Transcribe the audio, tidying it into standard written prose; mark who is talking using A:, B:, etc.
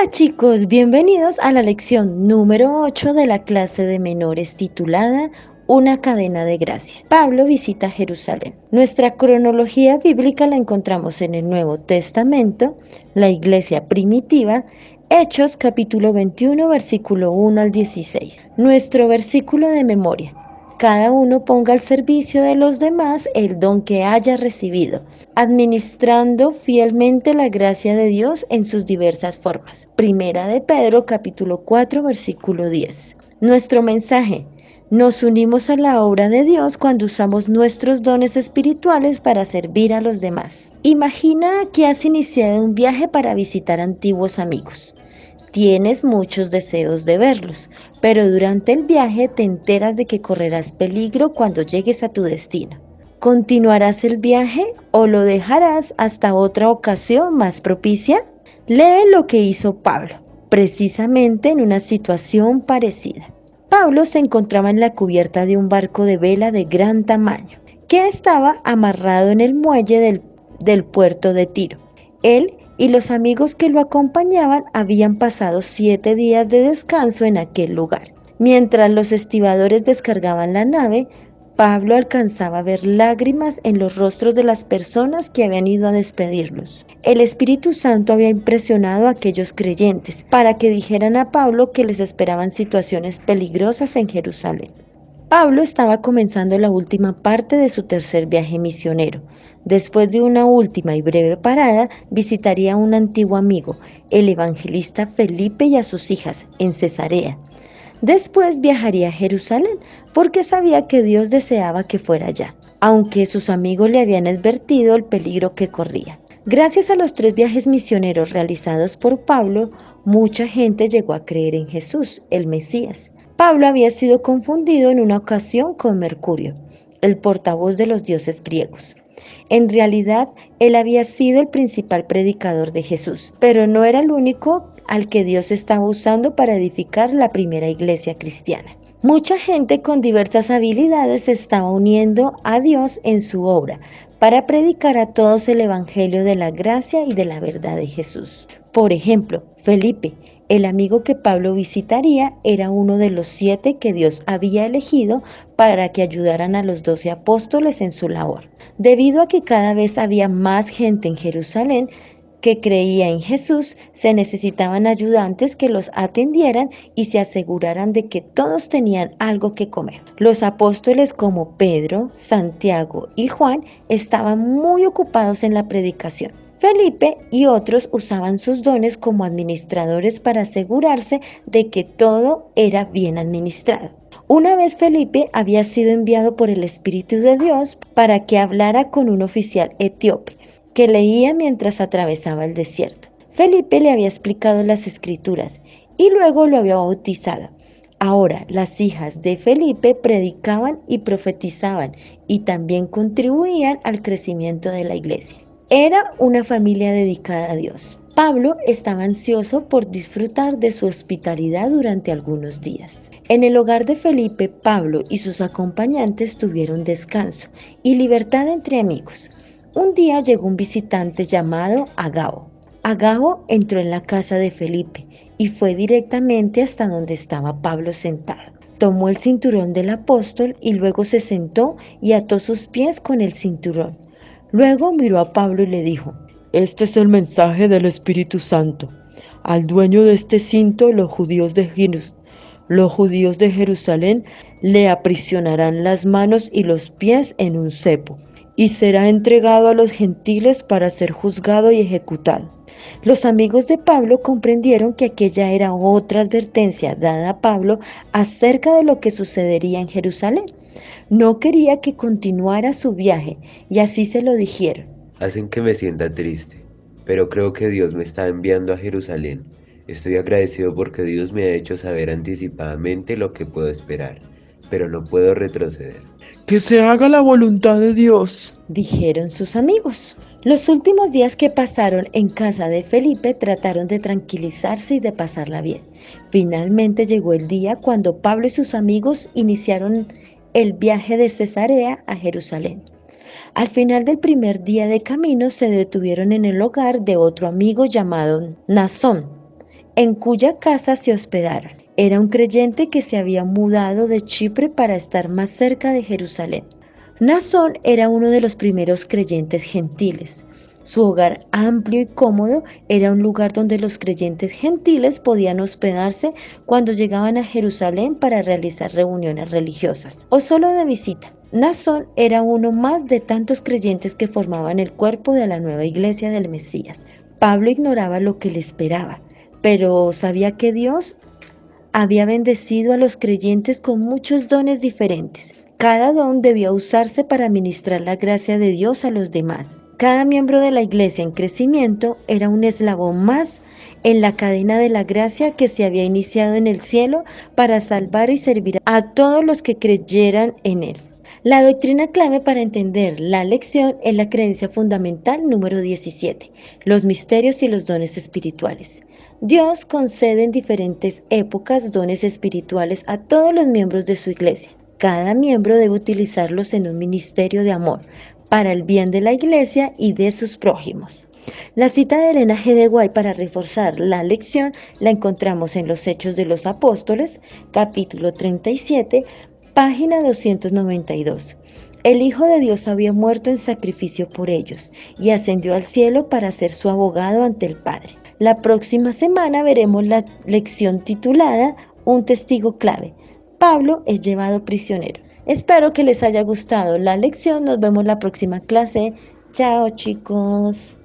A: Hola chicos, bienvenidos a la lección número 8 de la clase de menores titulada Una cadena de gracia. Pablo visita Jerusalén. Nuestra cronología bíblica la encontramos en el Nuevo Testamento, la iglesia primitiva, Hechos capítulo 21, versículo 1 al 16. Nuestro versículo de memoria. Cada uno ponga al servicio de los demás el don que haya recibido, administrando fielmente la gracia de Dios en sus diversas formas. Primera de Pedro, capítulo 4, versículo 10. Nuestro mensaje. Nos unimos a la obra de Dios cuando usamos nuestros dones espirituales para servir a los demás. Imagina que has iniciado un viaje para visitar antiguos amigos. Tienes muchos deseos de verlos, pero durante el viaje te enteras de que correrás peligro cuando llegues a tu destino. ¿Continuarás el viaje o lo dejarás hasta otra ocasión más propicia? Lee lo que hizo Pablo, precisamente en una situación parecida. Pablo se encontraba en la cubierta de un barco de vela de gran tamaño, que estaba amarrado en el muelle del puerto de Tiro. Él y los amigos que lo acompañaban habían pasado 7 días de descanso en aquel lugar. Mientras los estibadores descargaban la nave, Pablo alcanzaba a ver lágrimas en los rostros de las personas que habían ido a despedirlos. El Espíritu Santo había impresionado a aquellos creyentes para que dijeran a Pablo que les esperaban situaciones peligrosas en Jerusalén. Pablo estaba comenzando la última parte de su tercer viaje misionero. Después de una última y breve parada, visitaría a un antiguo amigo, el evangelista Felipe, y a sus hijas, en Cesarea. Después viajaría a Jerusalén, porque sabía que Dios deseaba que fuera allá, aunque sus amigos le habían advertido el peligro que corría. Gracias a los 3 viajes misioneros realizados por Pablo, mucha gente llegó a creer en Jesús, el Mesías. Pablo había sido confundido en una ocasión con Mercurio, el portavoz de los dioses griegos. En realidad, él había sido el principal predicador de Jesús, pero no era el único al que Dios estaba usando para edificar la primera iglesia cristiana. Mucha gente con diversas habilidades se estaba uniendo a Dios en su obra para predicar a todos el Evangelio de la gracia y de la verdad de Jesús. Por ejemplo, Felipe, el amigo que Pablo visitaría, era uno de los 7 que Dios había elegido para que ayudaran a los 12 apóstoles en su labor. Debido a que cada vez había más gente en Jerusalén que creía en Jesús, se necesitaban ayudantes que los atendieran y se aseguraran de que todos tenían algo que comer. Los apóstoles como Pedro, Santiago y Juan estaban muy ocupados en la predicación. Felipe y otros usaban sus dones como administradores para asegurarse de que todo era bien administrado. Una vez Felipe había sido enviado por el Espíritu de Dios para que hablara con un oficial etíope que leía mientras atravesaba el desierto. Felipe le había explicado las escrituras y luego lo había bautizado. Ahora las hijas de Felipe predicaban y profetizaban y también contribuían al crecimiento de la iglesia. Era una familia dedicada a Dios. Pablo estaba ansioso por disfrutar de su hospitalidad durante algunos días. En el hogar de Felipe, Pablo y sus acompañantes tuvieron descanso y libertad entre amigos. Un día llegó un visitante llamado Agabo. Agabo entró en la casa de Felipe y fue directamente hasta donde estaba Pablo sentado. Tomó el cinturón del apóstol y luego se sentó y ató sus pies con el cinturón. Luego miró a Pablo y le dijo:
B: Este es el mensaje del Espíritu Santo. Al dueño de este cinto, los judíos de Jerusalén le aprisionarán las manos y los pies en un cepo, y será entregado a los gentiles para ser juzgado y ejecutado.
A: Los amigos de Pablo comprendieron que aquella era otra advertencia dada a Pablo acerca de lo que sucedería en Jerusalén. No quería que continuara su viaje y así se lo dijeron.
C: Hacen que me sienta triste, pero creo que Dios me está enviando a Jerusalén. Estoy agradecido porque Dios me ha hecho saber anticipadamente lo que puedo esperar, pero no puedo retroceder.
B: Que se haga la voluntad de Dios,
A: Dijeron sus amigos. Los últimos días que pasaron en casa de Felipe trataron de tranquilizarse y de pasarla bien. Finalmente llegó el día cuando Pablo y sus amigos iniciaron el viaje de Cesarea a Jerusalén. Al final del primer día de camino se detuvieron en el hogar de otro amigo llamado Nasón. en cuya casa se hospedaron. Era un creyente que se había mudado de Chipre para estar más cerca de Jerusalén. Naasón era uno de los primeros creyentes gentiles. Su hogar amplio y cómodo era un lugar donde los creyentes gentiles podían hospedarse cuando llegaban a Jerusalén para realizar reuniones religiosas o solo de visita. Naasón era uno más de tantos creyentes que formaban el cuerpo de la nueva iglesia del Mesías. Pablo ignoraba lo que le esperaba, pero sabía que Dios había bendecido a los creyentes con muchos dones diferentes. Cada don debía usarse para ministrar la gracia de Dios a los demás. Cada miembro de la iglesia en crecimiento era un eslabón más en la cadena de la gracia que se había iniciado en el cielo para salvar y servir a todos los que creyeran en él. La doctrina clave para entender la lección es la creencia fundamental número 17, los misterios y los dones espirituales. Dios concede en diferentes épocas dones espirituales a todos los miembros de su iglesia. Cada miembro debe utilizarlos en un ministerio de amor, para el bien de la iglesia y de sus prójimos. La cita de Elena G. de White para reforzar la lección la encontramos en los Hechos de los Apóstoles, capítulo 37, página 292. El Hijo de Dios había muerto en sacrificio por ellos y ascendió al cielo para ser su abogado ante el Padre. La próxima semana veremos la lección titulada Un testigo clave. Pablo es llevado prisionero. Espero que les haya gustado la lección. Nos vemos la próxima clase. Chao, chicos.